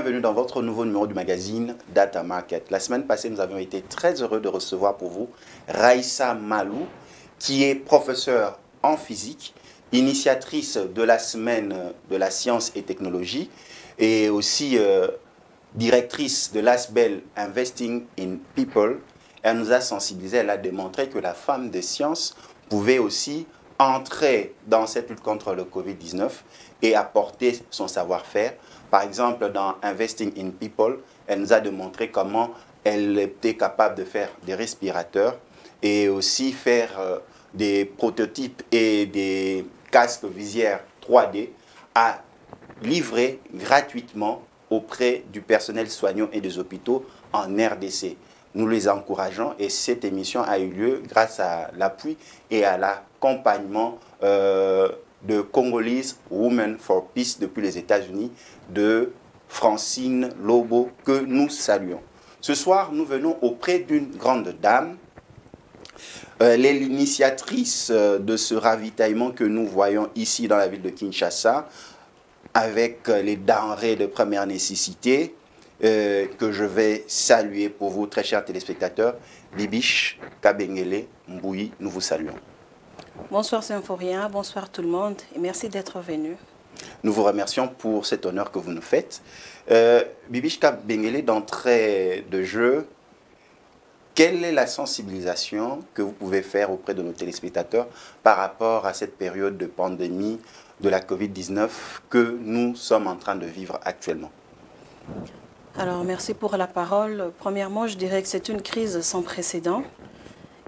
bienvenue dans votre nouveau numéro du magazine Data Market. La semaine passée, nous avions été très heureux de recevoir pour vous Raïssa Malou, qui est professeure en physique, initiatrice de la semaine de la science et technologie et aussi directrice de l'ASBEL Investing in People. Elle nous a sensibilisés, elle a démontré que la femme de science pouvait aussi entrer dans cette lutte contre le Covid-19 et apporter son savoir-faire. Par exemple, dans Investing in People, elle nous a démontré comment elle était capable de faire des respirateurs et aussi faire des prototypes et des casques visières 3D à livrer gratuitement auprès du personnel soignant et des hôpitaux en RDC. Nous les encourageons et cette émission a eu lieu grâce à l'appui et à l'accompagnement de Congolese Women for Peace depuis les États-Unis, de Francine Lobo, que nous saluons. Ce soir, nous venons auprès d'une grande dame. Elle est l'initiatrice de ce ravitaillement que nous voyons ici dans la ville de Kinshasa, avec les denrées de première nécessité, que je vais saluer pour vous, très chers téléspectateurs. Bibiche Kabengele Mbouyi, nous vous saluons. Bonsoir Symphorien, bonsoir tout le monde et merci d'être venu. Nous vous remercions pour cet honneur que vous nous faites. Bibiche Kabengele, d'entrée de jeu, quelle est la sensibilisation que vous pouvez faire auprès de nos téléspectateurs par rapport à cette période de pandémie de la Covid-19 que nous sommes en train de vivre actuellement? Alors, merci pour la parole. Premièrement, je dirais que c'est une crise sans précédent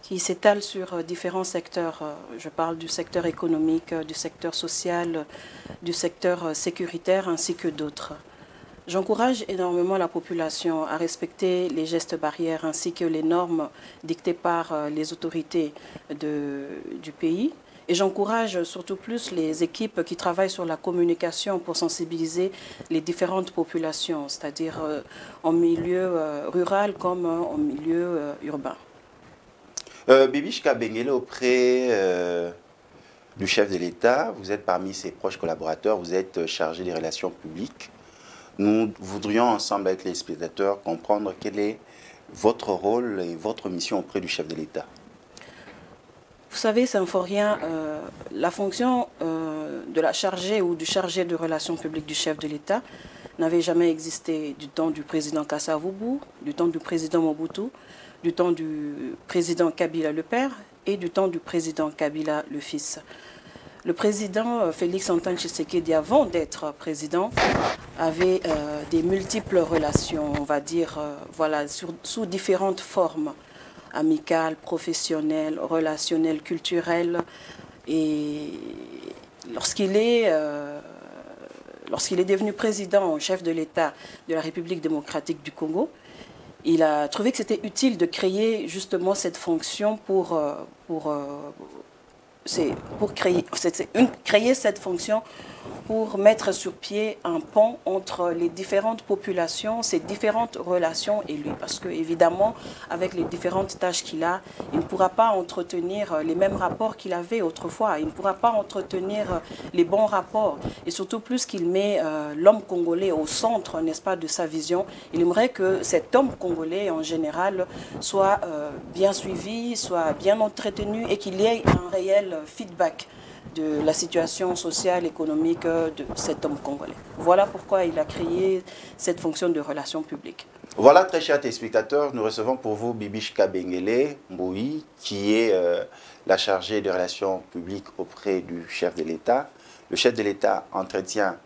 qui s'étale sur différents secteurs. Je parle du secteur économique, du secteur social, du secteur sécuritaire ainsi que d'autres. J'encourage énormément la population à respecter les gestes barrières ainsi que les normes dictées par les autorités du pays. Et j'encourage surtout plus les équipes qui travaillent sur la communication pour sensibiliser les différentes populations, c'est-à-dire en milieu rural comme en milieu urbain. Bibiche Kabengele, auprès du chef de l'État, vous êtes parmi ses proches collaborateurs, vous êtes chargé des relations publiques. Nous voudrions ensemble avec les spectateurs comprendre quel est votre rôle et votre mission auprès du chef de l'État. Vous savez, Symphorien, la fonction de la chargée ou du chargé de relations publiques du chef de l'État n'avait jamais existé du temps du président Kasavubu, du temps du président Mobutu, du temps du président Kabila le père et du temps du président Kabila le fils. Le président Félix Antoine Tshisekedi, avant d'être président, avait des multiples relations, on va dire, voilà, sous différentes formes, amicales, professionnelles, relationnelles, culturelles. Et lorsqu'il est devenu président, chef de l'État de la République démocratique du Congo, il a trouvé que c'était utile de créer justement cette fonction créer cette fonction pour mettre sur pied un pont entre les différentes populations, ces différentes relations et lui. Parce que, évidemment, avec les différentes tâches qu'il a, il ne pourra pas entretenir les mêmes rapports qu'il avait autrefois. Il ne pourra pas entretenir les bons rapports. Et surtout, plus qu'il met l'homme congolais au centre, n'est-ce pas, de sa vision, il aimerait que cet homme congolais, en général, soit bien suivi, soit bien entretenu et qu'il y ait un réel feedback de la situation sociale, économique de cet homme congolais. Voilà pourquoi il a créé cette fonction de relations publiques. Voilà, très chers téléspectateurs, nous recevons pour vous Bibiche Kabengele Mbouyi, qui est la chargée des relations publiques auprès du chef de l'État. Le chef de l'État entretient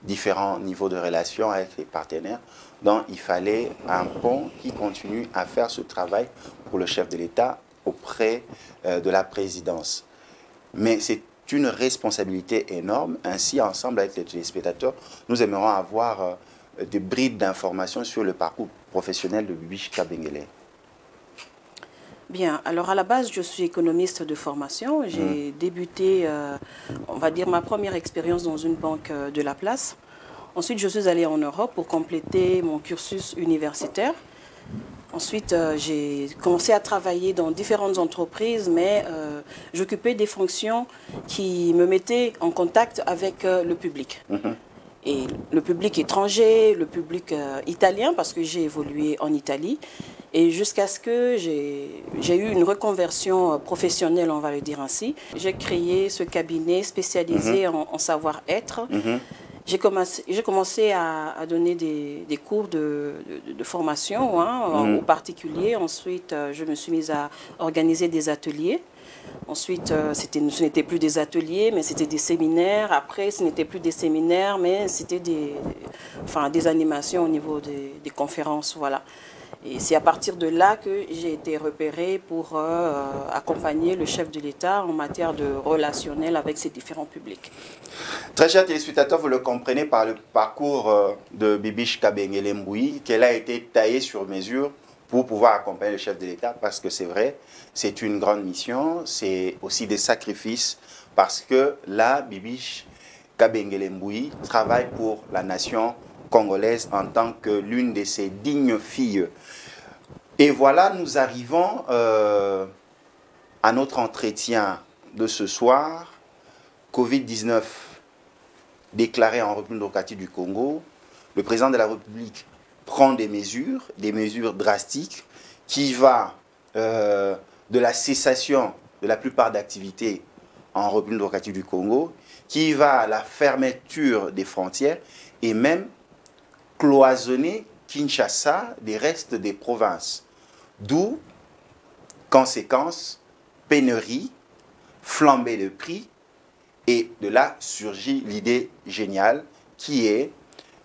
différents niveaux de relations avec les partenaires, donc il fallait un pont qui continue à faire ce travail pour le chef de l'État auprès de la présidence. Mais c'est une responsabilité énorme. Ainsi, ensemble avec les téléspectateurs, nous aimerions avoir des brides d'informations sur le parcours professionnel de Bibiche Kabengele. Bien, alors à la base, je suis économiste de formation. J'ai débuté, on va dire, ma première expérience dans une banque de la place. Ensuite, je suis allée en Europe pour compléter mon cursus universitaire. Ensuite, j'ai commencé à travailler dans différentes entreprises, mais j'occupais des fonctions qui me mettaient en contact avec le public. et le public étranger, le public italien, parce que j'ai évolué en Italie. Et jusqu'à ce que j'ai eu une reconversion professionnelle, on va le dire ainsi. J'ai créé ce cabinet spécialisé en savoir-être. J'ai commencé à donner des cours de formation aux particuliers. Ensuite, je me suis mise à organiser des ateliers. Ensuite, ce n'était plus des ateliers, mais c'était des séminaires. Après, ce n'était plus des séminaires, mais c'était des animations au niveau des conférences. Voilà. Et c'est à partir de là que j'ai été repérée pour accompagner le chef de l'État en matière de relationnel avec ses différents publics. Très chers téléspectateurs, vous le comprenez par le parcours de Bibiche Kabengele Mboui, qu'elle a été taillée sur mesure pour pouvoir accompagner le chef de l'État, parce que c'est vrai, c'est une grande mission, c'est aussi des sacrifices, parce que là, Bibiche Kabengele Mboui travaille pour la nation congolaise en tant que l'une de ses dignes filles. Et voilà, nous arrivons à notre entretien de ce soir. Covid-19 déclaré en République démocratique du Congo. Le président de la République prend des mesures drastiques qui va de la cessation de la plupart d'activités en République démocratique du Congo, qui va à la fermeture des frontières et même cloisonner Kinshasa des restes des provinces. D'où, conséquence, pénurie, flambée de prix, et de là surgit l'idée géniale qui est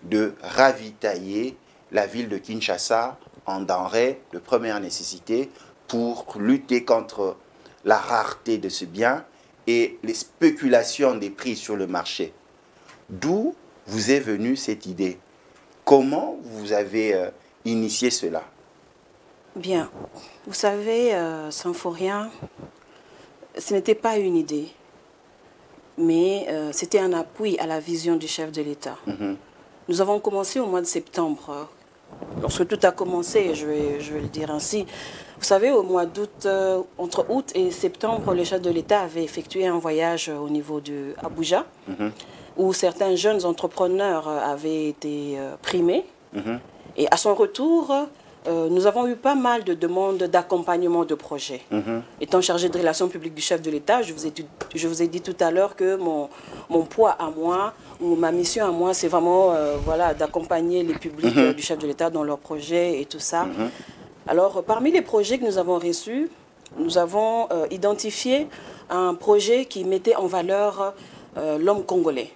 de ravitailler la ville de Kinshasa en denrées de première nécessité pour lutter contre la rareté de ce bien et les spéculations des prix sur le marché. D'où vous est venue cette idée? Comment vous avez initié cela? Bien, vous savez, Symphorien, ce n'était pas une idée, mais c'était un appui à la vision du chef de l'État. Nous avons commencé au mois de septembre, lorsque tout a commencé, je vais le dire ainsi. Vous savez, au mois d'août, entre août et septembre, le chef de l'État avait effectué un voyage au niveau de Abuja, où certains jeunes entrepreneurs avaient été primés. Et à son retour, nous avons eu pas mal de demandes d'accompagnement de projets. Étant chargé de relations publiques du chef de l'État, je vous ai dit tout à l'heure que mon poids à moi, ou ma mission à moi, c'est vraiment voilà, d'accompagner les publics du chef de l'État dans leurs projets et tout ça. Alors, parmi les projets que nous avons reçus, nous avons identifié un projet qui mettait en valeur l'homme congolais.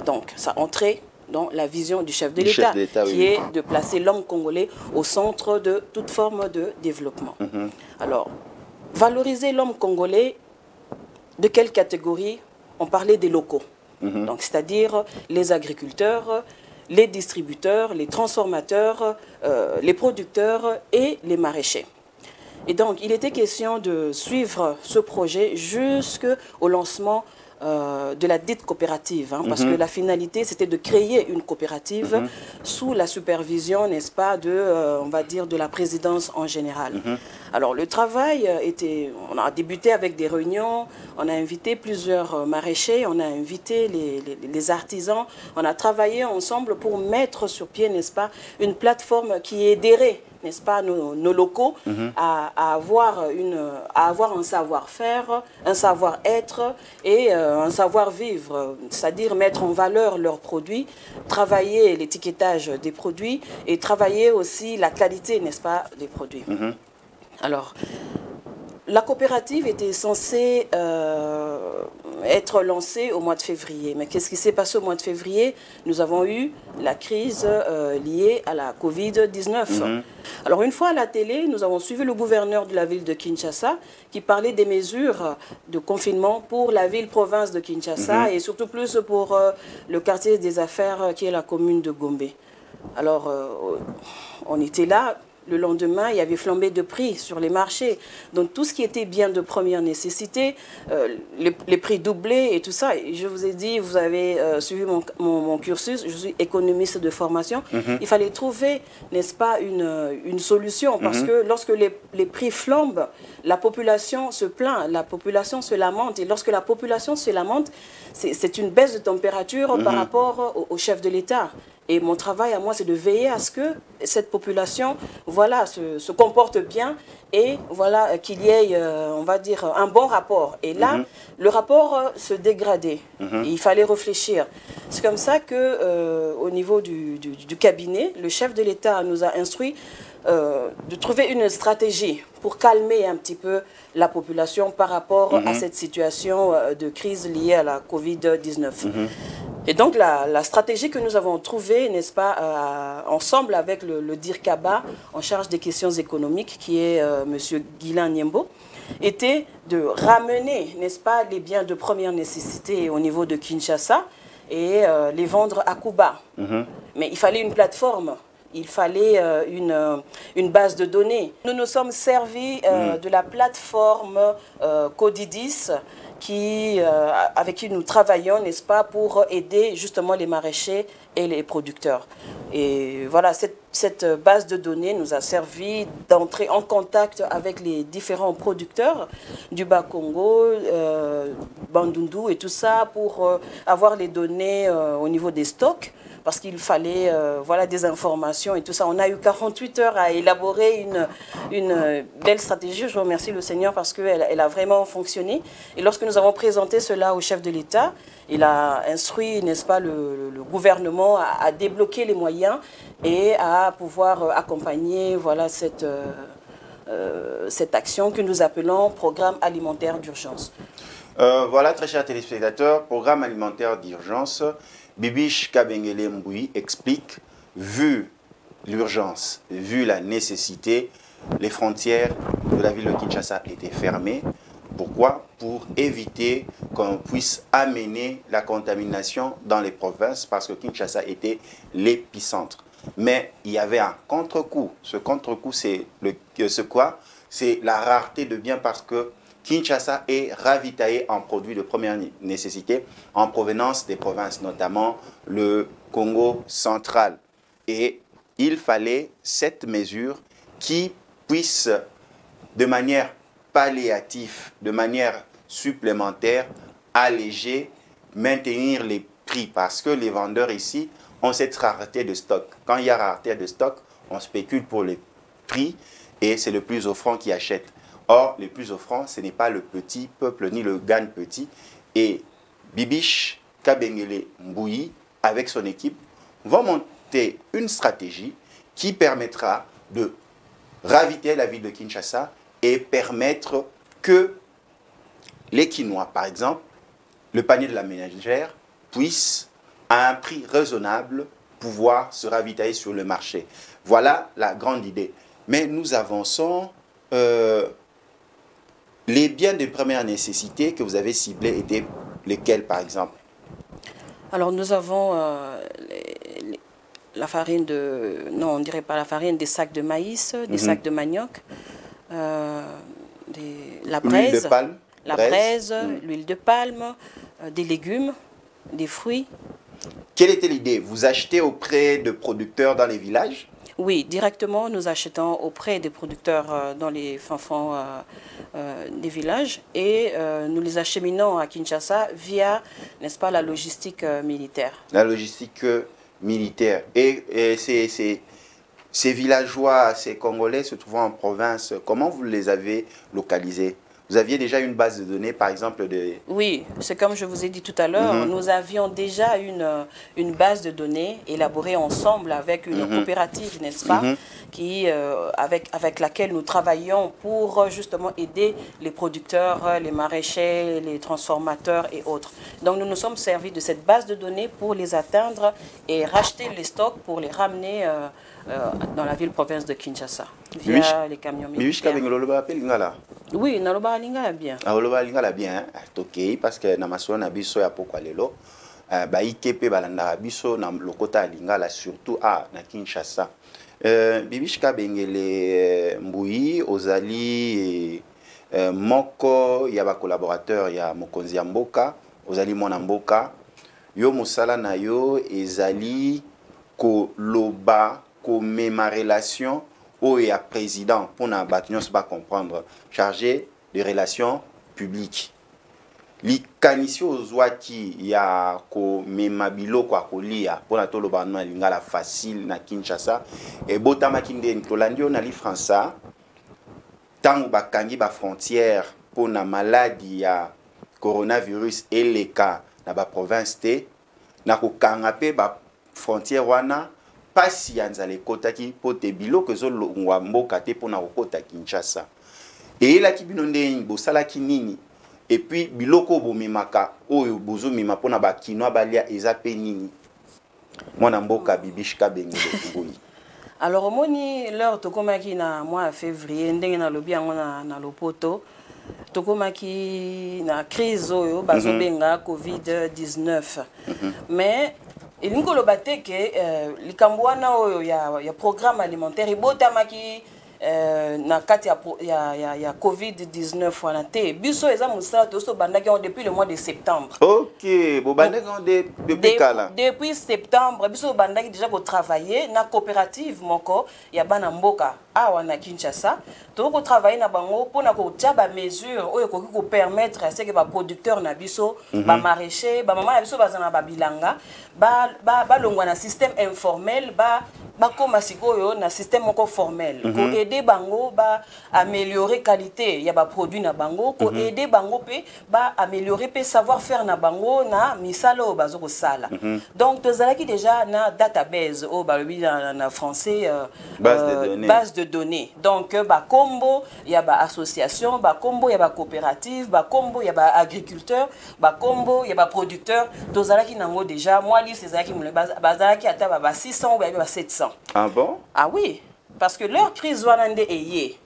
Donc, ça entrait dans la vision du chef de l'État, qui est de placer l'homme congolais au centre de toute forme de développement. Alors, valoriser l'homme congolais, de quelle catégorie? On parlait des locaux, donc c'est-à-dire les agriculteurs, les distributeurs, les transformateurs, les producteurs et les maraîchers. Et donc, il était question de suivre ce projet jusqu'au lancement de la dite coopérative, parce que la finalité, c'était de créer une coopérative sous la supervision, n'est-ce pas, on va dire, de la présidence en général. Alors, le travail on a débuté avec des réunions, on a invité plusieurs maraîchers, on a invité les artisans, on a travaillé ensemble pour mettre sur pied, n'est-ce pas, une plateforme qui aiderait, n'est-ce pas, nos locaux à avoir un savoir-faire, un savoir-être et un savoir-vivre, c'est-à-dire mettre en valeur leurs produits, travailler l'étiquetage des produits et travailler aussi la qualité, n'est-ce pas, des produits. Alors, la coopérative était censée être lancée au mois de février. Mais qu'est-ce qui s'est passé au mois de février? Nous avons eu la crise liée à la Covid-19. Alors, une fois à la télé, nous avons suivi le gouverneur de la ville de Kinshasa qui parlait des mesures de confinement pour la ville-province de Kinshasa et surtout plus pour le quartier des affaires qui est la commune de Gombe. Alors, on était là. le lendemain, il y avait flambé de prix sur les marchés. Donc tout ce qui était bien de première nécessité, les prix doublés et tout ça. Et je vous ai dit, vous avez suivi mon cursus, je suis économiste de formation. Il fallait trouver, n'est-ce pas, une solution. Parce que lorsque les prix flambent, la population se plaint, la population se lamente. Et lorsque la population se lamente, c'est une baisse de température par rapport au chef de l'État. Et mon travail à moi, c'est de veiller à ce que cette population, voilà, se comporte bien et voilà, qu'il y ait, on va dire, un bon rapport. Et là, le rapport se dégradait. Et il fallait réfléchir. C'est comme ça que, au niveau du cabinet, le chef de l'État nous a instruit de trouver une stratégie pour calmer un petit peu la population par rapport à cette situation de crise liée à la Covid-19. Et donc la stratégie que nous avons trouvée, n'est-ce pas, ensemble avec le DIRCABA en charge des questions économiques, qui est M. Guilain Niembo, était de ramener, n'est-ce pas, les biens de première nécessité au niveau de Kinshasa et les vendre à Cuba. Mais il fallait une plateforme. Il fallait une base de données. Nous nous sommes servis de la plateforme Codidis avec qui nous travaillons, n'est-ce pas, pour aider justement les maraîchers et les producteurs. Et voilà, cette base de données nous a servi d'entrer en contact avec les différents producteurs du Bas-Congo, Bandundu et tout ça, pour avoir les données au niveau des stocks. Parce qu'il fallait voilà, des informations et tout ça. On a eu 48 heures à élaborer une belle stratégie. Je remercie le Seigneur parce qu'elle a vraiment fonctionné. Et lorsque nous avons présenté cela au chef de l'État, il a instruit, n'est-ce pas, le gouvernement à débloquer les moyens et à pouvoir accompagner voilà, cette action que nous appelons Programme alimentaire d'urgence. Voilà, très chers téléspectateurs, Programme alimentaire d'urgence. Bibiche Kabengele Mboui explique, vu l'urgence, vu la nécessité, les frontières de la ville de Kinshasa étaient fermées. Pourquoi? Pour éviter qu'on puisse amener la contamination dans les provinces, parce que Kinshasa était l'épicentre. Mais il y avait un contre-coup. Ce contre-coup, c'est quoi? C'est la rareté de biens, parce que Kinshasa est ravitaillé en produits de première nécessité en provenance des provinces, notamment le Congo central. Et il fallait cette mesure qui puisse, de manière palliative, de manière supplémentaire, alléger, maintenir les prix. Parce que les vendeurs ici ont cette rareté de stock. Quand il y a rareté de stock, on spécule pour les prix et c'est le plus offrant qui achète. Or, les plus offrants, ce n'est pas le petit peuple ni le gagne petit. Et Bibiche Kabengele Mboui, avec son équipe, vont monter une stratégie qui permettra de ravitailler la ville de Kinshasa et permettre que les Quinois, par exemple, le panier de la ménagère, puisse, à un prix raisonnable, pouvoir se ravitailler sur le marché. Voilà la grande idée. Mais nous avançons... les biens de première nécessité que vous avez ciblés étaient lesquels, par exemple? Alors, nous avons la farine de... Non, on ne dirait pas la farine, des sacs de maïs, des sacs de manioc, la braise, l'huile de palme, l'huile de palme, des légumes, des fruits. Quelle était l'idée? Vous achetez auprès de producteurs dans les villages? Oui, directement, nous achetons auprès des producteurs dans les fins-fonds des villages et nous les acheminons à Kinshasa via, n'est-ce pas, la logistique militaire. La logistique militaire. Et ces villageois, ces Congolais se trouvant en province, comment vous les avez localisés? Vous aviez déjà une base de données, par exemple, de... Oui, c'est comme je vous ai dit tout à l'heure, nous avions déjà une base de données élaborée ensemble avec une coopérative, n'est-ce pas, avec laquelle nous travaillons pour justement aider les producteurs, les maraîchers, les transformateurs et autres. Donc nous nous sommes servis de cette base de données pour les atteindre et racheter les stocks pour les ramener dans la ville-province de Kinshasa via les camions militaires. Oui, naloba lingala bien. Naloba lingala bien, ok, parce que namasona biso ya pokwa lelo. baikepe balandaka biso na lokota ya Lingala surtout na Kinshasa. Bibishka Bengele Mbui ozali moko ya ba collaborateur ya mokonzi ya mboka, ozali mwana mboka, yo mosala na yo ezali ko loba ko mema relation o ya président pour na batnyos ba comprendre chargé de relations publiques. Likanisi ozwaki ya ko mema biloko akolia pona to loba na Lingala facile na Kinshasa e botama kinde tolandio na li França tango bakangi ba frontière pona maladie ya coronavirus eleka na ba province te na ko kanga pe ba frontière wana pasi ya nzale kotaki pote biloko zo longwa mboka te pona kokota Kinshasa e la kibino ndeni bosalaki nini. Et puis, biloko bomimaka oyo bozomima pona ba kinwa balia eza pe nini. Mwana mboka Bibishka Bengele Mbui. Alors moni l'heure tokomaki na mois février ndenge na lobi yango na lopoto tokomaki na crise oyo bazobenga COVID-19. Mais elingo lobate ke likambo wana oyo ya programme alimentaire botamaki na kati ya COVID-19 wana te biso eza musala toso bandaki depuis le mois de septembre. OK, bo bandaki depuis kala. Depuis septembre biso bandaki déjà ko travailler na coopérative moko ya bana mboka awa na Kinshasa. To ko travailler na bango pona ko tia ba mesure oyo ko permettre à ce que ba producteur na biso ba maraîcher ba mama na biso bazana ba bilanga ba longwa na système informel ba koma sikoyo na système moko formel ko aider bango ba améliorer qualité ya ba produit na bango ko aider bango pe ba améliorer pe savoir faire na bango na misalo bazo ko sala. Donc tozalaki déjà na database au ba na français base de données. Donc ba kombo ya ba association, ba kombo ya ba coopérative, ba kombo ya ba agriculteur, ba kombo ya ba producteur tozalaki nango déjà moi liste ezalaki bazalaki ata ba 600 ou ba 700. Ah bon? Ah oui, parce que leur crise wana nde eye.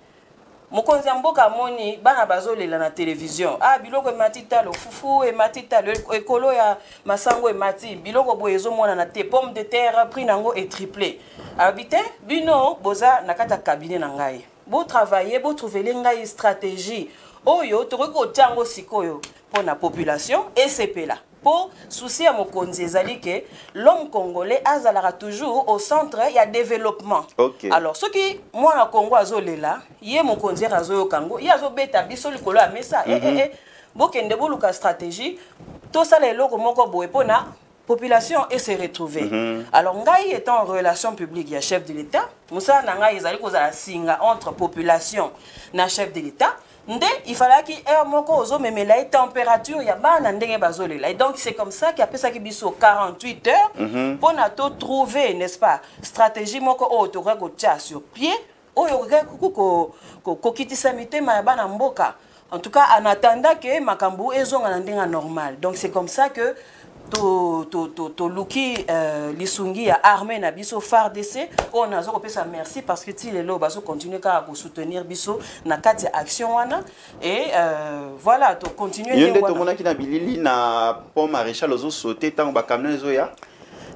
Mokonzi mboka moni bana bazolela na télévision. Ah biloko matita lo fufu e matita le ekolo ya masango e mati biloko boyezo mona na te pomme de terre prix nango est triplé. Habité bino boza na kata cabinet na ngai. Bo travailler, bo trouver ngai stratégie. Oyo toko tiango sikoyo pour la population et CP là. Pour souci à mokonzi ezali que l'homme congolais azalara toujours au centre il y a développement. Okay. Alors ce qui moi na Congo azolela yé mokonzi azoyo kango ya zo beta biso likolo ya mesa bokende boluka stratégie to sala eloko moko boye pona population et se retrouver. Alors ngai étant en relation publique ya chef de l'État musa na ngai ezali kozala singa entre population na chef de l'État. Il fallait qu'il y ait une température ya bana ndenge bazolela. Et donc c'est comme ça qu'il a ça qui biso 48 heures pour na to trouver n'est-ce pas stratégie moko o to ko tia sur pied o yo ko kitisa mitema ya bana mboka. En tout cas en attendant que makambu ezonga na ndenge normal. Donc c'est comme ça que to luki lisungi ya armée na biso FARDC on a zo pesa merci parce que ti lelo bazo continuer ka soutenir biso na kati action wana et voilà to continuer yende to mona ki na bilili na pont maréchal ozo sauter tant ba camion zo ya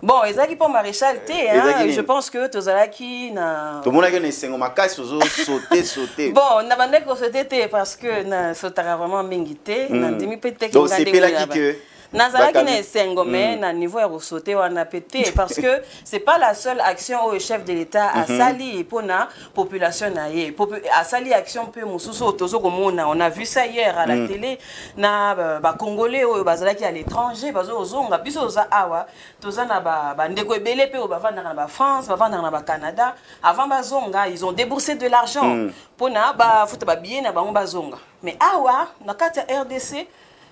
bon ezaki pont maréchal té hein je pense que tozalaki na to mona ki na sengo makasi ozo sauter bon na bande ko sauter té parce que na sautara vraiment mingité na demi peut-être donc c'est là que Nazalaki na esengo mais na niveau ya sauter wana pété parce que c'est pas la seule action au chef de l'État a sali pour na population na ye a sali action peu mususu tozo komona on a vu ça hier à la télé na ba congolais au bazalaki à l'étranger bazo zonga biso za awa toza na ba ndeko ebele pe ba vanda na ba France ba vanda na ba Canada avant bazonga ils ont déboursé de l'argent pour na ba futa ba billet na bango bazonga mais awa na kati ya RDC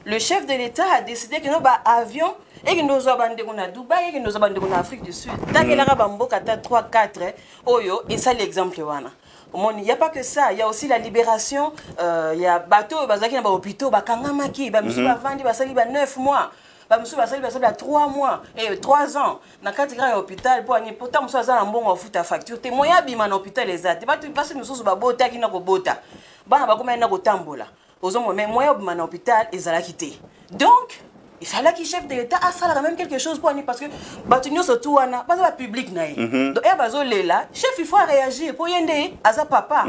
le chef de l'État a décidé que nos avions et que nos abandons à Dubaï et que nos abandons en Afrique du Sud. Tant qu'il y a 3, 4, oyo, et ça l'exemple. Il n'y a pas que ça, il y a aussi la libération. Il y a bateau, il y a hôpitaux, il y a kangamaki, il y a 9 mois. Bamusu basali 3 mois et 3 ans na kati grand hôpital pour ani pourtant musu azala mbongo futa facture te moya bima na hôpital ezate batu basi mususu babota kina ko bota bana bakoma na ko tambola ozomo mais moya bima na hôpital ezala kité donc il fallait que le chef de l'État a ça même quelque chose pour nous parce que Batunio surtout wana pas le public naï. Donc et bazo là, chef il faut réagir pour yende asa papa.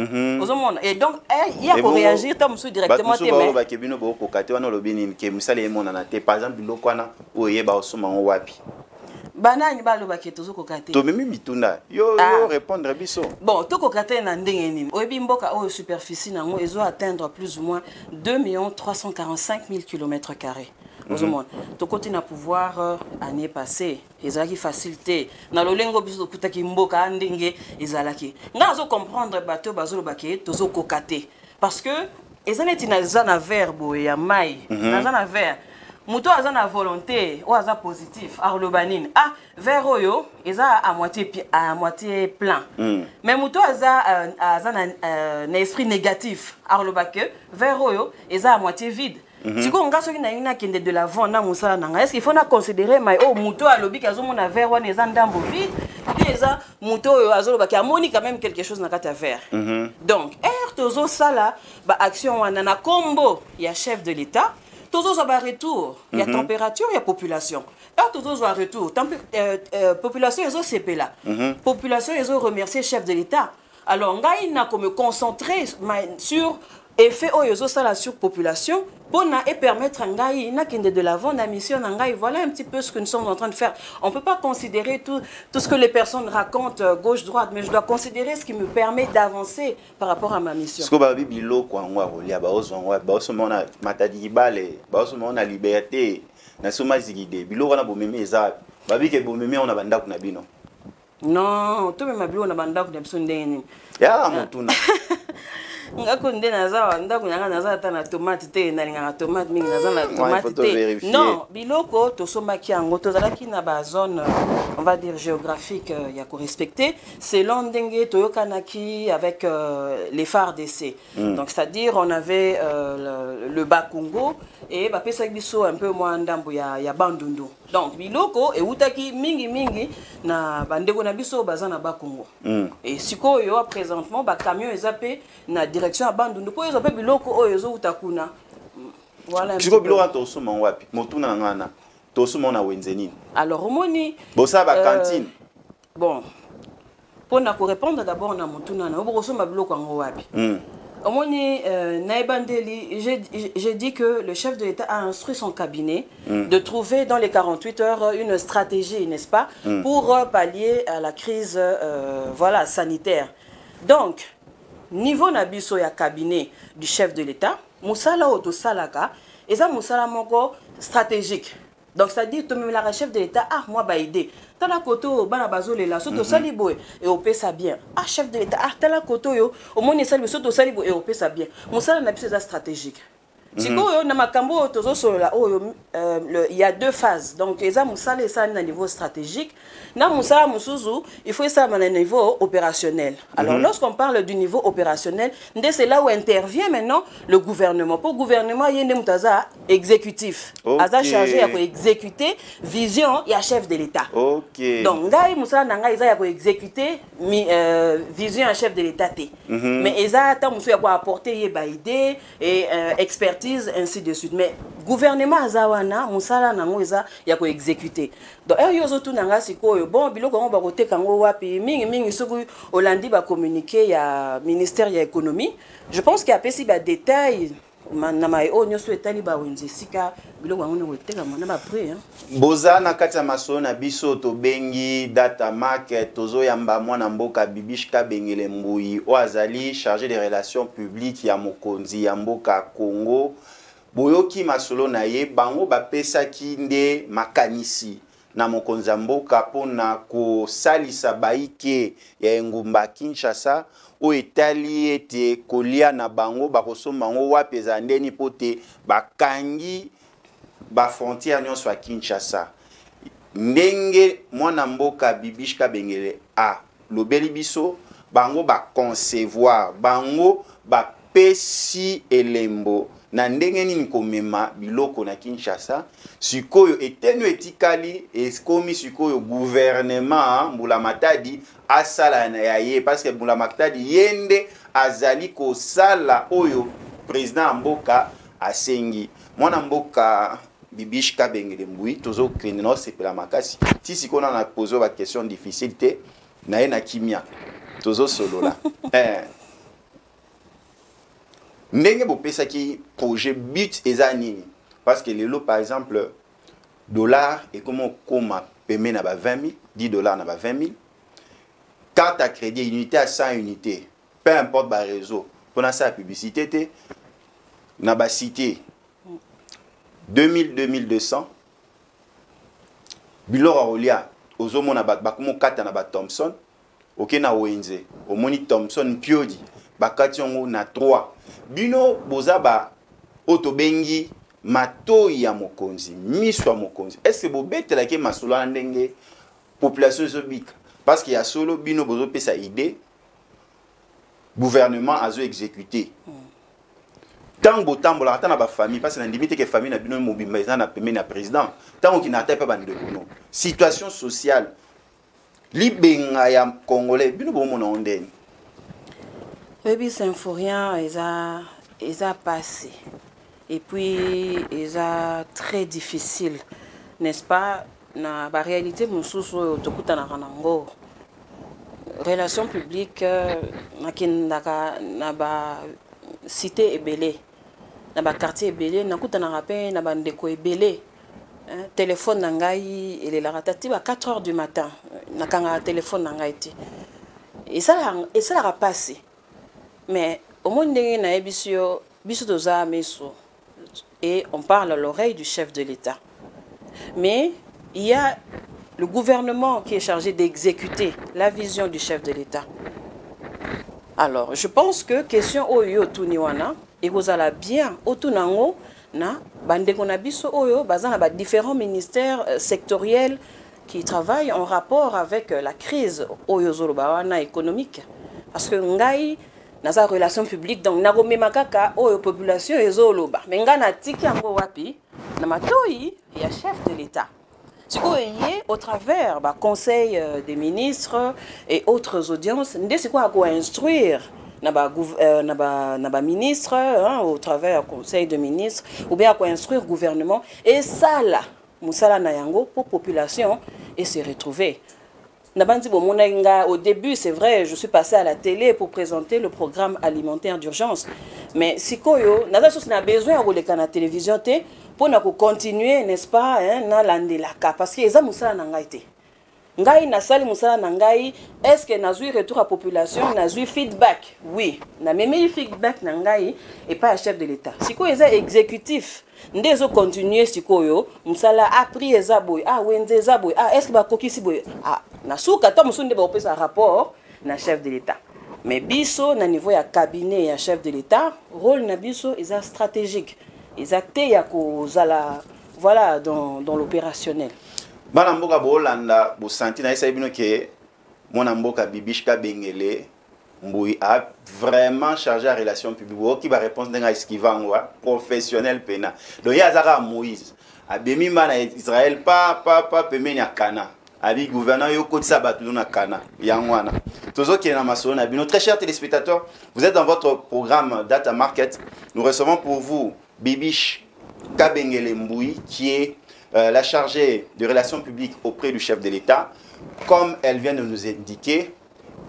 Et donc il y a pour réagir tam sou directement témoin. Ba kebino bo ko kate wana lobini ke misale e mona na te par exemple biloko wana oye ba osoma wapi. Banani baloba ke tozo kokate. To memi mitunda. Yo répondre biso. Bon, to kokate na ndenge nini. Oyebi mboka o superficie nango ezo atteindre plus ou moins 2 345 000 km². Au monde. To côté na pouvoir année passée, ezalaki facilité. Na lolengo biso kutaki mboka ndenge ezalaki. Nga zo comprendre bato bazo lobake tozo kokate parce que ezaneti na zana verbe ya mai, na zana verbe. Muto a na volonté ou a positif arlobanine vers oyo eza à moitié plein mais muto a na esprit négatif arlobake vers oyo eza à moitié vide siko nga soki na yina kende de l'avant na musala nanga est-ce qu'il faut na considérer mai muto a lobi kazo mona vers wana eza ndambo vide et eza muto oyo azolobaki amoni quand même quelque chose na kata vers donc tozo sala ba action wana na kombo ya chef de l'État. Tous ont un retour, il y a température, il y a population. Alors, tous ont un retour. Population, ils ont CP là. Population, ils ont remercié le chef de l'État. Alors, il n'a qu'à me concentrer sur l'effet de la surpopulation pour permettre à de l'avant la mission. Voilà un petit peu ce que nous sommes en train de faire. On ne peut pas considérer tout ce que les personnes racontent gauche-droite, mais je dois considérer ce qui me permet d'avancer par rapport à ma mission. Ce que la liberté, non, tout le monde a bandak na bisondeni. Ya mutuna. Ngako nde naza ndako nyanga naza ta na tomate te na linga tomate mingi naza na tomate te. Non, biloko to somaki yango to zalaki na ba zone on va dire géographique ya ko respecter selon ndenge to yokanaki avec les phares d'essai. Donc c'est-à-dire on avait le Bas-Congo et ba pesa biso un peu moins ndambo ya Bandundu. Donc biloko e utaki mingi na bandeko na biso baza na Bas-Congo. Et sikoyo présentement ba camion ezapé na direction à Bandundu po ezapé biloko oyo zo utakuna. Voilà. Siko biloko to soma wapi? Motuna ngana. To soma na wenzeni. Alors omoni bosa ba cantine. Bon. Pour na ko répondre d'abord na motuna na obo soma biloko ngo wapi? Omoni Naibandeli, j'ai dit que le chef de l'État a instruit son cabinet de trouver dans les 48 heures une stratégie, n'est-ce pas, pour pallier à la crise voilà, sanitaire. Donc, niveau nabiso ya cabinet du chef de l'État, Moussala Oto Salaka, et ça Moussala Moko stratégique. Donc, c'est-à-dire, la chef de l'État, moi, bah, aider. Tala koto, bana bazole la, soto saliboe, et au ça bien. Chef de l'État, tala koto yo, au moins, il soto saliboe, et au ça bien. Mon salaire n'a plus stratégique. Si il y a deux phases. Donc, il y a un niveau stratégique. Il faut ça à un niveau opérationnel. Alors, lorsqu'on parle du niveau opérationnel, c'est là où intervient maintenant le gouvernement. Pour le gouvernement, il y a un exécutif. Il y a chargé à exécuter vision, il y a chef de l'État. Donc, il y a exécuter vision à chef de l'État. Mais il y a apporter des idées et expertise. Ainsi de suite. Mais gouvernement azawana musala nango eza ya ko exécuter. Donc yozo tu nanga sikoyo bon biloko ngo bakote kango wapi mingi soku Olandi ba communiquer ya ministère ya économie. Je pense qu'il y a pesi ba détails na mai onyo so etali ba wenze sika biloko ngo ngo teka mona ba pré hein. Boza na kati ya maso na biso to bengi data market tozo yamba mwana mboka Bibishka Bengele Mbuyi o azali chargé des relations publiques ya mokonzi ya mboka Congo. Boyoki masolo na ye bango bapesaki nde makanisi na mokonzi ya mboka pona ko salisa baike ya engumba Kinshasa o etali ete kolia na bango bakosomba ngo wapeza ndeni pote bakangi ba frontière nyonso ya Kinshasa. Ndenge mwana mboka Bibishka Bengele a lobeli biso bango ba concevoir bango ba pesi elembo na ndenge nini komema biloko na Kinshasa sikoyo etenu etikali eskomi sikoyo gouvernement Mbula Matadi asala na yaye parce que Mbula Matadi yende azali ko sala oyo président mboka asengi mwana mboka Bibiche Kabengele Mboui, tozo kreneno sepela makasi. Si si qu'on a posé la question difficile, te na kimia. Tozo solo là. Ndenge bo pesa ki projet but eza nini? Parce que les lots par exemple dollar et comment paiement na ba 20 000, 10 dollars na ba 20 000. Carte à crédit unité à 100 unités. Peu importe le réseau. Pour la publicité, na ba cité 2000, 2200. Bilor Arolia, Ozomo na ba kumo kata na ba Thompson. Ok na Wenze. Omoni Thompson Piodi. Bakati ongo na 3. Bino boza ba otobengi matoi ya mokonzi, miso ya mokonzi. Est-ce que bo betela ke masolo ndenge population zobika? Parce qu'il y a solo bino bozo pesa idée. Gouvernement a exécuté. Tant que temps la na ba famille parce que la limite que famille na bino mobimba na pemé na président. Tant qu'il n'atteint pas bande de kono. Situation sociale. Libenga ya congolais bino bo mona ondeni. Oui, Symphorien, ils a passé. Et puis, ils a très difficile, n'est-ce pas? Na ba réalité, mon sous tokuta na ranango. Relations publiques, na ba cité ebélé, na ba quartier ebélé, na kuta na rapé, na ba ndeko ebélé. Téléphone nangai, il est la ratati à 4 heures du matin. Na kanga téléphone nangai ti. Et ça a passé. Mais au monde na ebisio doza meso et on parle à l'oreille du chef de l'État. Mais il y a le gouvernement qui est chargé d'exécuter la vision du chef de l'État. Alors, je pense que question oyo tuniwana et vous allez bien otunango na bandeko na biso oyo bazana ba différents ministères sectoriels qui travaillent en rapport avec la crise oyo zolobawana économique parce que ngai dans sa relation publique donc na makaka oyo population ezoloba mais ngana tiki yango wapi na matoi ya chef de l'État sikoye au travers ba conseil des ministres et autres audiences ndé c'est quoi à instruire na ba ministre au travers du conseil de ministres ou bien à instruire gouvernement et ça là musala na yango pour population et se retrouver. Au début, c'est vrai, je suis passée à la télé pour présenter le programme alimentaire d'urgence. Mais si on a besoin de la télévision pour continuer, n'est-ce pas, parce que les gens ngai na sali musala na ngai est-ce que nazui retour à population nazui feedback oui na même feedback na ngai et pas à chef de l'État siko eza exécutif ndezo continuer sikoyo musala a pris eza boy ah wenze eza boy ah est-ce que ba kokisi boy ah na suka ta musunde ba opesa rapport na chef de l'État mais biso na niveau ya cabinet ya chef de l'État rôle na biso eza stratégique eza te ya ko zala voilà dans l'opérationnel. Bana mboka bolanda bo senti na esa bino ke mona mboka Bibiche Kabengele Mboui a vraiment chargé la relation publique qui va répondre d'un esquivangwa professionnel pena donc il y a Zara Moïse abemi mana Israël pas pemeni ya Kana abi gouverneur yo ko sabat na Kana yangwana tozo ki na masona bino très chers téléspectateurs vous êtes dans votre programme Data Market nous recevons pour vous Bibiche Kabengele Mboui qui est la chargée de relations publiques auprès du chef de l'État. Comme elle vient de nous indiquer,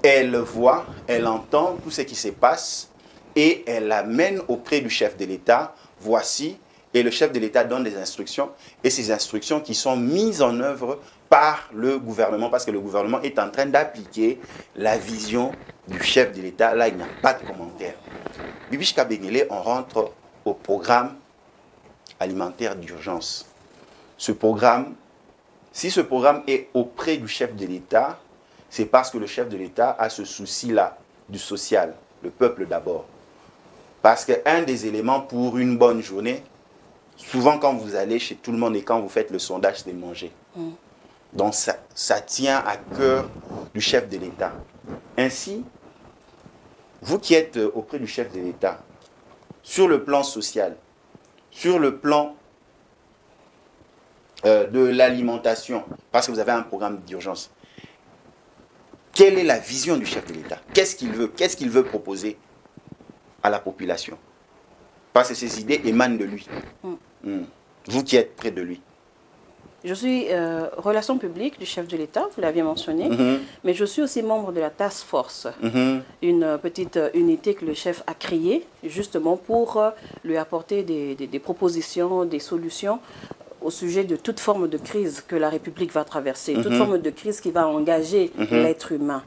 elle voit, elle entend tout ce qui se passe et elle l'amène auprès du chef de l'État. Voici, et le chef de l'État donne des instructions et ces instructions qui sont mises en œuvre par le gouvernement parce que le gouvernement est en train d'appliquer la vision du chef de l'État. Là, il n'y a pas de commentaire. Bibiche Kabengele, on rentre au programme alimentaire d'urgence. Ce programme, si ce programme est auprès du chef de l'État, c'est parce que le chef de l'État a ce souci-là du social, le peuple d'abord. Parce qu'un des éléments pour une bonne journée, souvent quand vous allez chez tout le monde et quand vous faites le sondage, c'est manger. Donc ça tient à cœur du chef de l'État. Ainsi, vous qui êtes auprès du chef de l'État, sur le plan social, sur le plan de l'alimentation, parce que vous avez un programme d'urgence. Quelle est la vision du chef de l'État? Qu'est-ce qu'il veut? Qu'est-ce qu'il veut proposer à la population? Parce que ces idées émanent de lui. Vous qui êtes près de lui. Je suis relations publiques du chef de l'État, vous l'aviez mentionné, mais je suis aussi membre de la Task Force, une petite unité que le chef a créée justement pour lui apporter des propositions, des solutions au sujet de toute forme de crise que la République va traverser, toute forme de crise qui va engager l'être humain.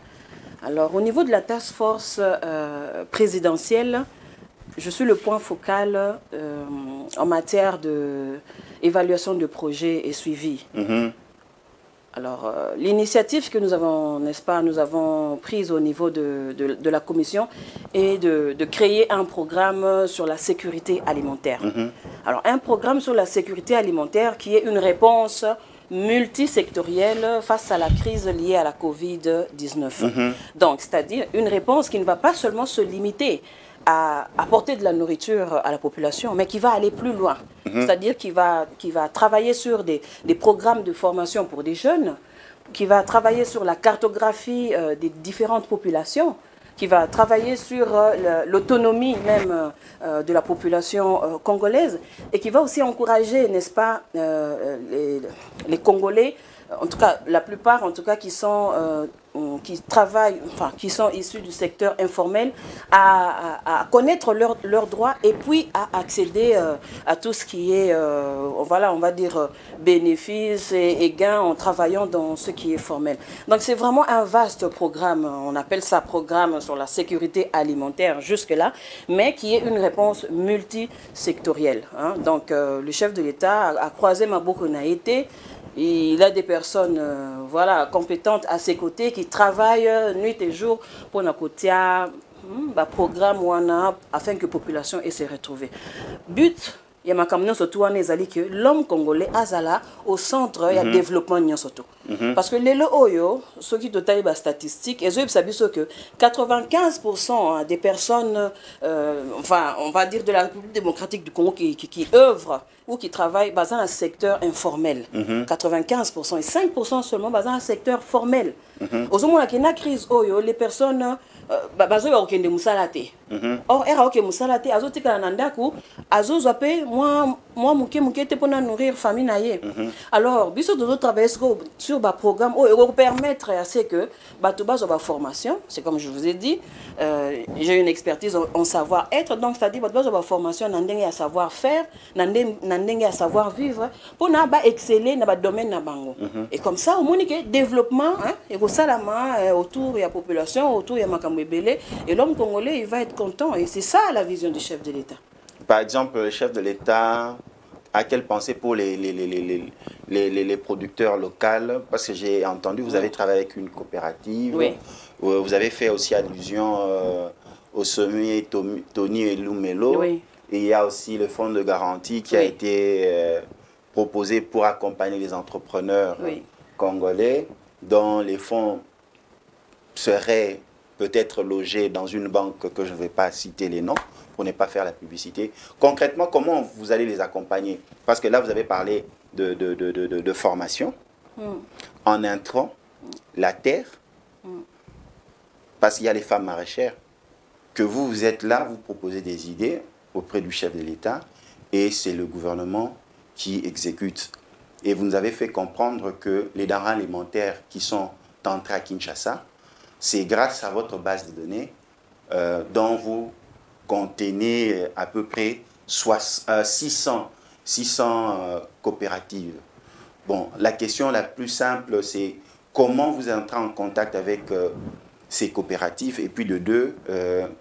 Alors, au niveau de la Task Force présidentielle, je suis le point focal en matière d'évaluation de projets et suivi. Alors, l'initiative que nous avons, n'est-ce pas, nous avons prise au niveau de la commission est de créer un programme sur la sécurité alimentaire. Alors, un programme sur la sécurité alimentaire qui est une réponse multisectorielle face à la crise liée à la Covid-19. Donc, c'est-à-dire une réponse qui ne va pas seulement se limiter à apporter de la nourriture à la population, mais qui va aller plus loin. C'est-à-dire qui va travailler sur des programmes de formation pour des jeunes, qui va travailler sur la cartographie des différentes populations, qui va travailler sur l'autonomie même de la population congolaise et qui va aussi encourager, n'est-ce pas, les Congolais, en tout cas la plupart en tout cas qui travaillent, enfin qui sont issus du secteur informel, à connaître leurs droits et puis à accéder à tout ce qui est, voilà, on va dire, bénéfices et gains en travaillant dans ce qui est formel. Donc c'est vraiment un vaste programme, on appelle ça programme sur la sécurité alimentaire jusque-là, mais qui est une réponse multisectorielle. Donc le chef de l'État a croisé Maboko Naïté. Il a des personnes voilà, compétentes à ses côtés qui travaillent nuit et jour pour un programme afin que la population ait se retrouver. But, il y a surtout que l'homme congolais azala au centre du développement surtout. Parce que les oyo, ceux qui ont des statistiques, ils ont que 95% des personnes, enfin, on va dire de la République démocratique du Congo qui œuvrent ou qui travaillent dans un secteur informel. 95% et 5% seulement dans un secteur formel. Au moment où il y a une crise, les personnes bazo okende musala te. Or era oke musala te azotika na ndaku azozo pe moi muke te pona nourrir famille na ye. Alors biso dozo travailler sur ba programme pour permettre à ce que bato bazo ba formation, c'est comme je vous ai dit, j'ai une expertise en savoir-être, donc c'est-à-dire bato bazo ba formation na ndenge ya savoir-faire, na ndenge ya savoir-vivre pour na ba exceller na ba domaine na bango. Et comme ça au monique développement et ko salama autour de la population, autour de makambo et l'homme congolais il va être content et c'est ça la vision du chef de l'État. Par exemple, le chef de l'État a quelle pensée pour les producteurs locaux? Parce que j'ai entendu, vous avez travaillé avec une coopérative, vous avez fait aussi allusion au sommet Tony et Lumelo, et il y a aussi le fonds de garantie qui a été proposé pour accompagner les entrepreneurs congolais, dont les fonds seraient peut-être logés dans une banque que je ne vais pas citer les noms pour ne pas faire la publicité. Concrètement, comment vous allez les accompagner? Parce que là, vous avez parlé de formation en intrant la terre, parce qu'il y a les femmes maraîchères, que vous êtes là, vous proposez des idées auprès du chef de l'État et c'est le gouvernement qui exécute. Et vous nous avez fait comprendre que les denrées alimentaires qui sont entrées à Kinshasa, c'est grâce à votre base de données dont vous contenez à peu près 600 coopératives. Bon, la question la plus simple, c'est comment vous entrez en contact avec ces coopératives et puis de deux,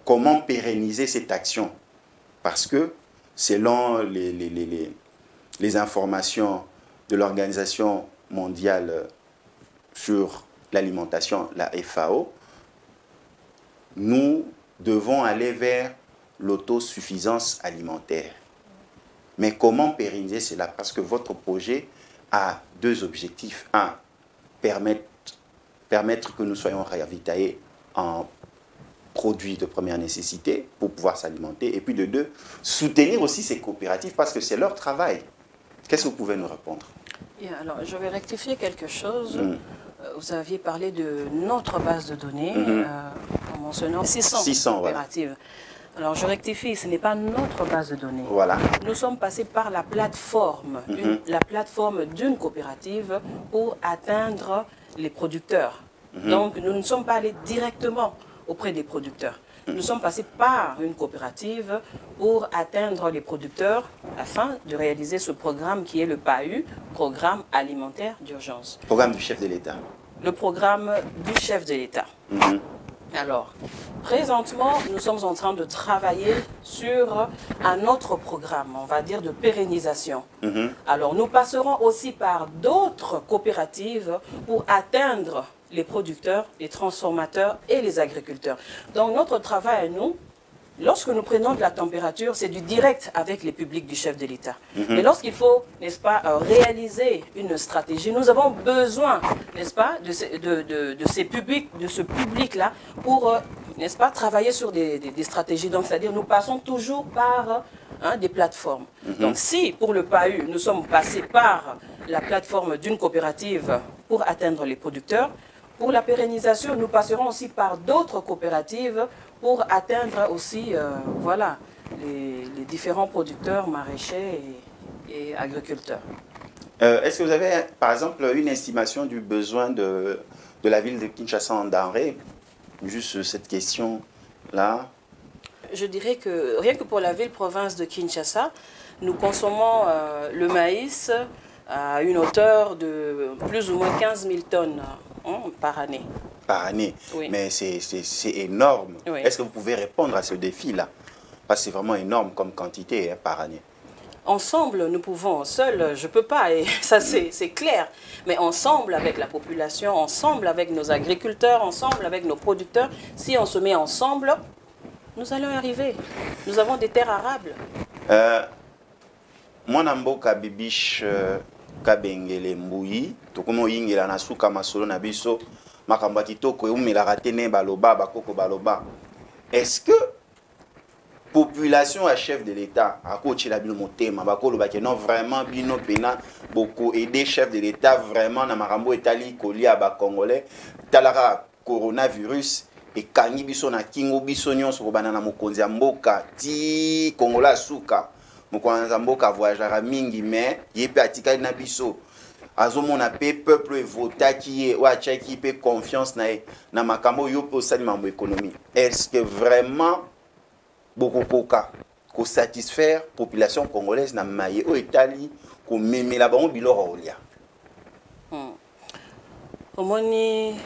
comment pérenniser cette action? Parce que selon les informations de l'Organisation mondiale sur l'alimentation, la FAO, nous devons aller vers l'autosuffisance alimentaire. Mais comment pérenniser cela? Parce que votre projet a deux objectifs. Un, permettre que nous soyons ravitaillés en produits de première nécessité pour pouvoir s'alimenter. Et puis de deux, soutenir aussi ces coopératives parce que c'est leur travail. Qu'est-ce que vous pouvez nous répondre? Alors, je vais rectifier quelque chose. Vous aviez parlé de notre base de données en mentionnant 600 coopératives. Alors je rectifie, ce n'est pas notre base de données. Voilà. Nous sommes passés par la plateforme, la plateforme d'une coopérative pour atteindre les producteurs. Donc nous ne sommes pas allés directement auprès des producteurs. Nous sommes passés par une coopérative pour atteindre les producteurs afin de réaliser ce programme qui est le PAU, Programme alimentaire d'urgence. Programme du chef de l'État. Le programme du chef de l'État. Alors, présentement, nous sommes en train de travailler sur un autre programme, on va dire de pérennisation. Alors, nous passerons aussi par d'autres coopératives pour atteindre les producteurs, les transformateurs et les agriculteurs. Donc, notre travail à nous, lorsque nous prenons de la température, c'est du direct avec les publics du chef de l'État. Mais lorsqu'il faut, n'est-ce pas, réaliser une stratégie, nous avons besoin, n'est-ce pas, de ces publics, de ce public-là pour, n'est-ce pas, travailler sur des stratégies. Donc, c'est-à-dire, nous passons toujours par des plateformes. Donc, si pour le PAU, nous sommes passés par la plateforme d'une coopérative pour atteindre les producteurs, pour la pérennisation, nous passerons aussi par d'autres coopératives pour atteindre aussi voilà, les différents producteurs, maraîchers et agriculteurs. Est-ce que vous avez, par exemple, une estimation du besoin de la ville de Kinshasa en denrées? Juste cette question-là. Je dirais que rien que pour la ville-province de Kinshasa, nous consommons le maïs à une hauteur de plus ou moins 15 000 tonnes par année. Par année, oui. Mais c'est énorme. Oui. Est-ce que vous pouvez répondre à ce défi-là? Parce que c'est vraiment énorme comme quantité par année. Ensemble, nous pouvons. Seul, je ne peux pas, et ça c'est clair. Mais ensemble avec la population, ensemble avec nos agriculteurs, ensemble avec nos producteurs, si on se met ensemble, nous allons y arriver. Nous avons des terres arables. Moi, Namboka Bibiche Kabengele Mbouyi, Tokomo Yingela Nasuka Masolo Nabiso, Makambati Toko Umela Ratene Baloba, Bakoko Baloba. Est-ce que population à chef de l'État, à côté de la Bilmotema, Bakolo non vraiment Bino Pena, beaucoup aider chef de l'État vraiment na Marambo Etali Kolia ba Congolais, Talara coronavirus et Kangi Biso na Kingo Biso Nyonso ko banana mokonzi mboka ti Kongola suka. Mokonzi mboka voyagera mingi mais yepe atikali na biso. Azomona pe peuple vota qui est ou qui pe confiance na makambo yo po sali mambo économie. Est-ce que vraiment beaucoup koka ko satisfaire population congolaise na maye o etali ko memela bango biloko olia? Omoni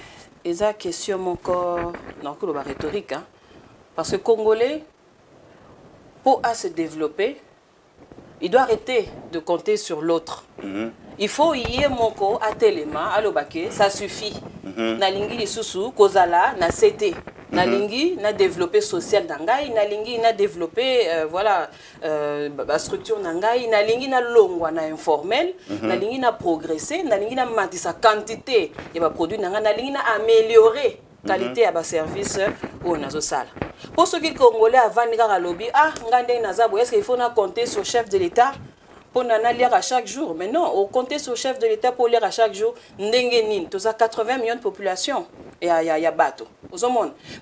eza question moko na ko ba rhétorique hein? Parce que congolais pour à se développer, il doit arrêter de compter sur l'autre. Il faut y aller moko atelema alobake, ça suffit. Na lingi lisusu kozala na CT. Na lingi na développer social nangai, na lingi na développer voilà la structure nangai, na lingi na longwa na informel, na lingi na progresser, na lingi na matisa quantité et ba produit nangai, na lingi na améliorer qualité ya ba service au nazo sala. Pour ceux qui congolais avant ni lobby ngande nazabo, est-ce qu'il faut na compter sur chef de l'État pour lire à chaque jour? Mais non, on compte sur le chef de l'État pour lire à chaque jour. Ndengenin, tout ça 80 millions de population. Et il y a bateau.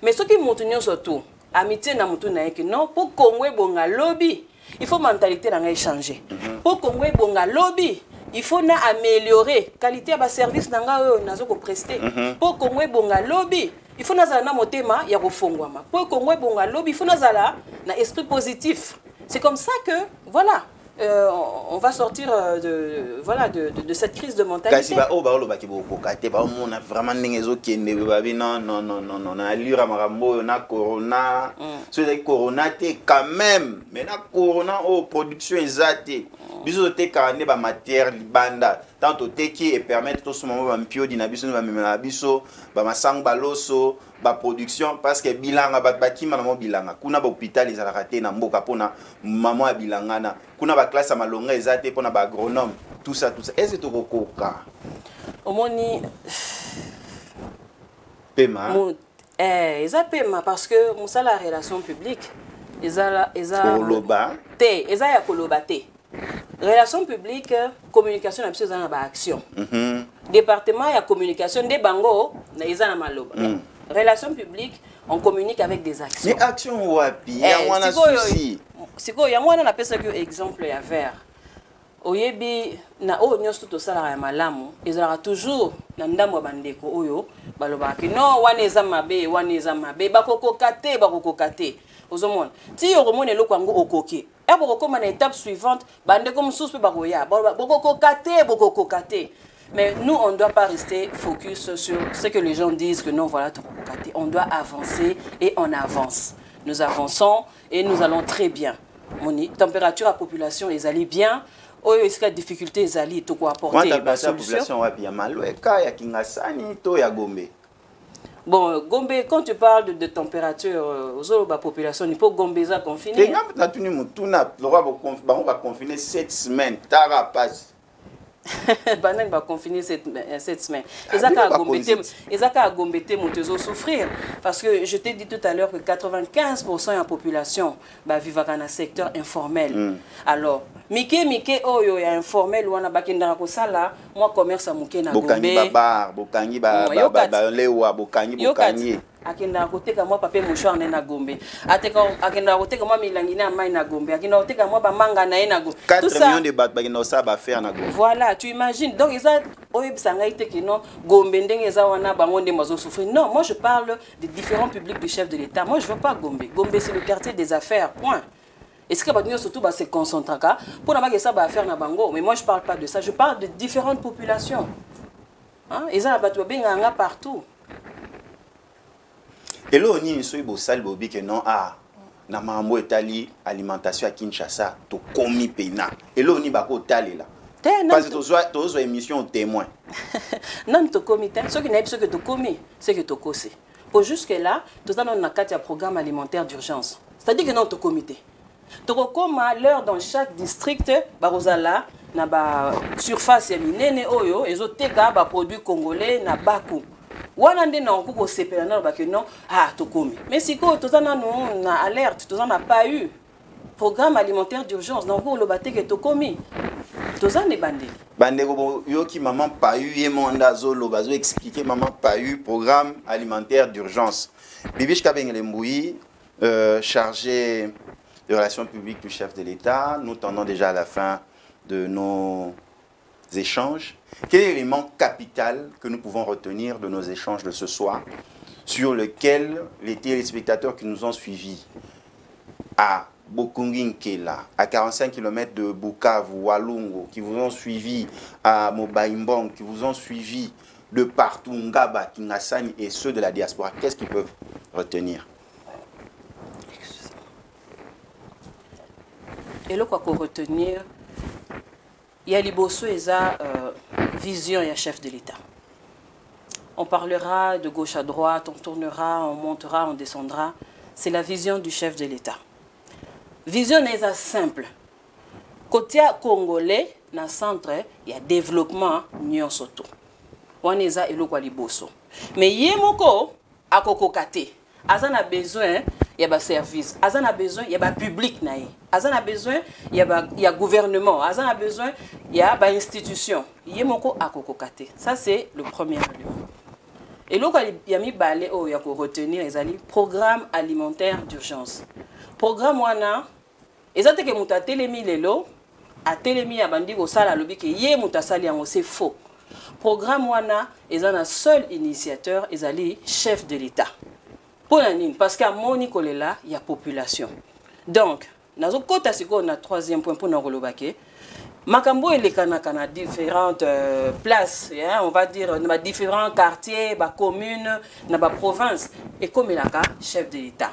Mais ce qui montre surtout, amitié na mutu na yeke non, pour Congo bonga lobby, il faut mentalité na changer. Pour Congo bonga lobby, il faut na améliorer qualité de service nanga nazo ko prester. Pour Congo bonga lobby, il faut na zala motema ya kofongwama. Pour Congo bonga lobby, il faut na zala na esprit positif. C'est comme ça que voilà. On va sortir de cette crise de mentalité. Non, na corona, corona quand même, mais na corona production exacte. Biso te karane ba matière libanda, tanto te qui et permettre tout ce moment ba mpio dinabiso ba memela biso, ba masang baloso, ba production parce que bilanga ba bakima na mo bilanga. Kuna ba hôpital ezala raté na mboka pona maman ya bilangana. Kuna ba classe malonga ezate pona ba agronome, tout ça. Est-ce que to kokoka? Omoni pema. Eza pema parce que musala relation publique, eza koloba te, eza ya koloba te. Relation publique, communication, c'est une action. Département, il y a communication, des bango, ils ont maloba. Relation publique, on communique avec des actions. Mais action wapi, ya wana souci. Siko ya wana na pesa que exemple ya vert. Oyebi na o nyosto to sala ya malamu, ezala toujours na ndamwa bandeko oyo balobaki non wana eza mabe bakoko kate ozomona ti yo komona eloko yango okoki e bokokoma na étape suivante bandeko mosusu pe bakoya bokoko kate. Mais nous, on ne doit pas rester focus sur ce que les gens disent que non, voilà, on doit avancer et on avance. Nous avançons et nous allons très bien. Moni, température à population, ils allaient bien. Oh, est-ce qu'il y a des difficultés, ils allaient tout quoi apporter la population ouais, bien mal. Ouais, ya Kingasani, to ya Gombe. Bon, Gombe, quand tu parles de température, aux la population, il faut Gombe ça confiner. On va confiner 7 semaines. Tara passe. Banane va confiner cette semaine. Ezaka a gombete motezo souffrir parce que je t'ai dit tout à l'heure que 95% de la population vit dans un secteur informel. Alors, Mike oyo ya informel wana bakenda ko sala moi commerce amuke na Gombe. Bokangi lewa bokangi. Akenda koteka moi papier mouchoir na Gombe. Akenda koteka moi milangi na mai na Gombe. Akenda koteka moi ba manga na Gombe. 4 millions de baht bakenda ça ba faire na Gombe. Voilà, tu imagines. Donc ils ont oyebisanga ite que non Gombe ndenge eza wana bango nde mazo souffrir. Non, moi je parle des différents publics du chef de l'État. Moi je veux pas Gombe. Gombe c'est le quartier des affaires. Point. Est-ce que bah, surtout bah, se concentrer pour n'avoir que ça va faire na bango. Mais moi je parle pas de ça. Je parle de différentes populations. Hein? Ils ont battu benga partout. Et là, on y a que non, na mambo etali alimentation à Kinshasa, to komi pena. Et là, on y a tali là. Parce que tu as une émission témoin. Non, tu komi, ce qui n'est pas ce que tu komi, c'est que tu kosi. Pour jusque-là, tu as un programme alimentaire d'urgence. C'est-à-dire que non, tu comité. Tu comme à l'heure dans chaque district, barozala, na ba surface ya minene oyo, ezoteka ba produits congolais na baku. Wana nde na okuko sepela na ba que non to komi. Mais siko tozana no na alerte, tozana pas eu programme alimentaire d'urgence na okuko lobate que to komi. Tozane bande. Bande ko yo ki maman pas eu ye monda zo lobazo expliquer maman pas eu programme alimentaire d'urgence. Bibish Kabengele Mbouyi chargé de relations publiques du chef de l'État, nous tendons déjà à la fin de nos échanges. Quel est l'élément capital que nous pouvons retenir de nos échanges de ce soir, sur lequel les téléspectateurs qui nous ont suivis à Bokungin-Kela, à 45 km de Bukavu, Walungo, qui vous ont suivi à Mobaimbong, qui vous ont suivi de partout, Ngaba, Kingasani et ceux de la diaspora, qu'est-ce qu'ils peuvent retenir? Et là, quoi qu'on retenir, il y a Liboso et sa vision et un chef de l'État. On parlera de gauche à droite, on tournera, on montera, on descendra. C'est la vision du chef de l'État. Vision est simple. Côté congolais, dans le centre, il y a développement Nyon Soto. On est là et le Liboso. Mais il y a à Kokokate. Azan a besoin, il y a un service. Azan a besoin, il y a un public. Azan a besoin, il y a gouvernement. Azan a besoin, il y a une institution. Il y a à Kokokate. Ça, c'est le premier élément. Et là, il y a mis balai, il y a retenir les programme alimentaire d'urgence. Programme wana, ezate ke muta telemi lelo, a telemi ya bandi ko sala lobi ke ye muta sali yango c'est faux. Programme wana, ezana seul initiateur, ezali chef de l'État. Parce qu'à Monikolela, il y a population. Donc, dans le troisième point pour nous relobake, Makambo et les Kanakana différentes places, on va dire, dans différents quartiers, communes, dans la province, et comme il a chef de l'État.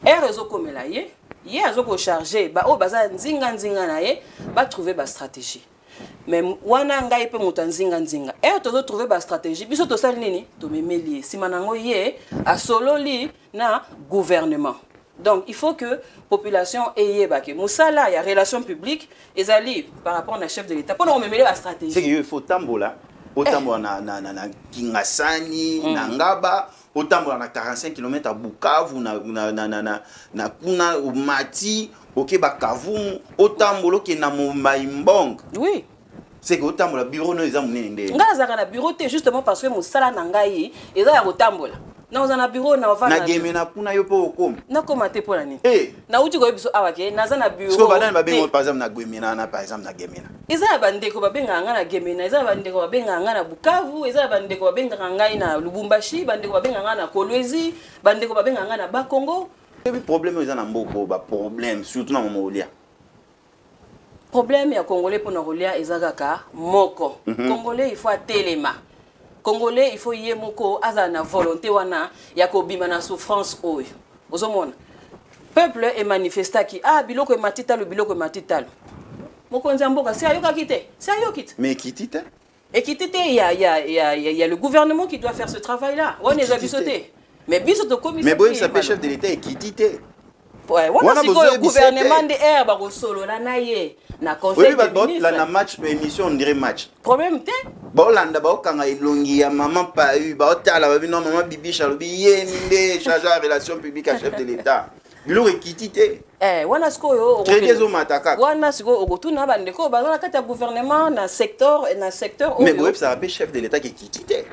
Et réseau comme il a il y a un chargé, trouver une stratégie. Mais wana ngai pe mutanzinga nzinga et to trouver ba stratégie biso to sali nini to memeli simanango ye a sololi na gouvernement. Donc il faut que population eye ba ke musala ya relations publiques ezali par rapport à chef de l'État pour nous memeli ba stratégie. C'est qu'il faut tambola otambola na Kingasani na Ngaba otambola na 45 km à Bukavu na kuna Mati OK Bakavu otambola ke na Mobaimbong. Oui. C'est que otambola bureau no eza munene. Ngaza kana bureau te justement parce que musala na ngai eza ya otambola. Non, on a bureau, na va na gemena kuna yo po kom. Na commenter pour l'année. Eh. Na uti ko biso awake, na za na bureau. So ba ba bengo par exemple na gemena na par exemple na gemena. Eza bande ko ba benga nga na gemena, eza bande ko ba benga nga na Bukavu, eza bande ko ba benga nga na Lubumbashi, bande ko ba benga nga na Kolwezi, bande ko ba benga nga na Bakongo. Le problème eza na mboko ba problème surtout na Mongolia. Problème ya Congolais pour na Rolia eza kaka moko. Congolais il faut atelema. Congolais, il faut y moko azana volonté wana ya ko bima na souffrance oyo. Ozomona. Peuple est manifesta qui biloko matita le biloko matita. Moko nzamboka c'est ayoka kité. C'est ayokite. Mais kitite? Et kitite il y a le gouvernement qui doit faire ce travail là. On est abisoté. Mais bisoto commission. Mais bon, ça peut chef de l'État et kitite. Ouais, on a le gouvernement de air ba solo la naie na conseil des ministres. Là na match émission on dirait match. Problème té. Ba Hollande ba okanga ilongi ya maman pa eu ba otala ba bino maman bibi chalobi yende chargé de relations publiques à chef de l'État. Bilo ekitite. Wana siko yo très bien au mataka. Wana siko okutuna ba ndeko ba na kata gouvernement na secteur mais boye ça rappelle chef de l'État qui kitite.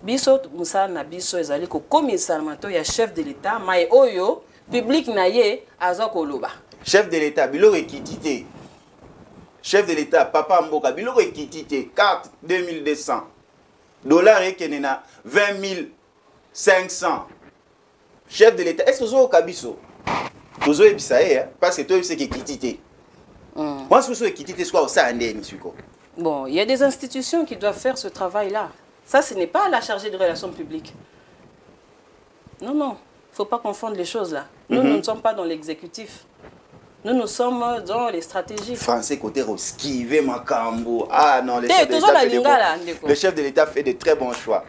Biso musa na biso ezali ko commissariat ya chef de l'État mai oyo public na ye azokoloba. Chef de l'État bilo ekitite. Chef de l'État papa mboka bilo ekitite carte 2200. Dollar ekenena 20500. Chef de l'État est-ce que vous kabiso? Vous avez ça parce que toi c'est qui kitite. Moi ce que kitite c'est quoi ça ndeni suko. Bon, il y a des institutions qui doivent faire ce travail là. Ça ce n'est pas la chargée de relations publiques. Non non. Il ne faut pas confondre les choses là. Nous, nous ne sommes pas dans l'exécutif. Nous sommes dans les stratégies. Français côté Roskive, Makambo. Ah non, le chef de l'État fait de très bons choix.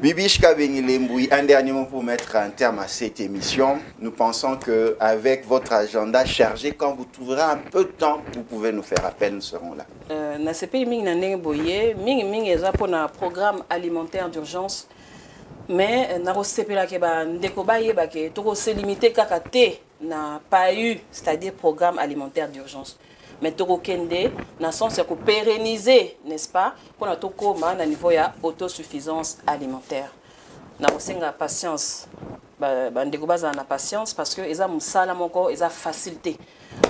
Bibichka Bengilemboui, un dernier mot pour mettre un terme à cette émission. Nous pensons qu'avec votre agenda chargé, quand vous trouverez un peu de temps, vous pouvez nous faire appel, nous serons là. Dans ce pays, nous avons un programme alimentaire d'urgence. Mais na rosepela ke ba ndeko baye ba ke toko se limiter kaka te na pas eu c'est-à-dire programme alimentaire d'urgence mais toko kende na sens ya ko pérenniser n'est-ce pas pour na toko ma na niveau ya autosuffisance alimentaire na rosenga patience ba ndeko baza na patience parce que eza musala moko eza facilité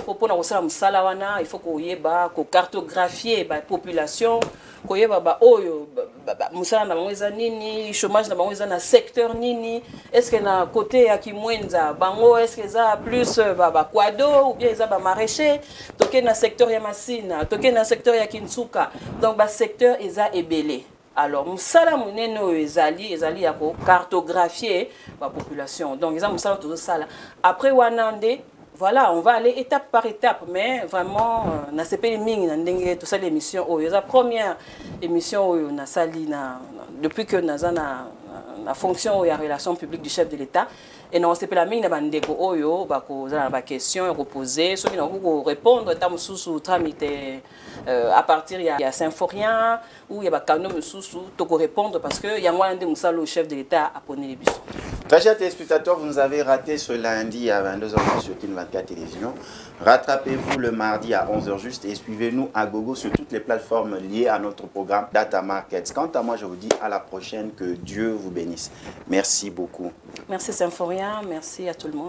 pour na rosala musala wana il faut ko yeba ko cartographier ba population ko yeba ba oyo musala na bango eza nini chômage na bango eza na secteur nini est-ce que na côté ya Kimwenza bango est-ce que eza plus ba kwado ou bien eza ba maraîcher toke na secteur ya Masina toke na secteur ya Kinsuka donc ba secteur eza ebelé. Alors musala munene ezali ya ko cartographier ba population donc eza musala tout ça là après wanande. Voilà, on va aller étape par étape, mais vraiment, na CP Ming, tout ça l'émission, la première émission, depuis que nous avons la fonction et la relation publique du chef de l'État, et nous CP la Ming, nous avons des questions à poser, nous avons répondre, à partir il y a Symphorien, ou il y a Canon, nous répondre parce qu'il y a moins de le chef de l'État à poser les bus. Très chers téléspectateurs, vous nous avez raté ce lundi à 22h sur Kin 24 Télévision. Rattrapez-vous le mardi à 11h juste et suivez-nous à gogo sur toutes les plateformes liées à notre programme Data Markets. Quant à moi, je vous dis à la prochaine, que Dieu vous bénisse. Merci beaucoup. Merci Symphorien, merci à tout le monde.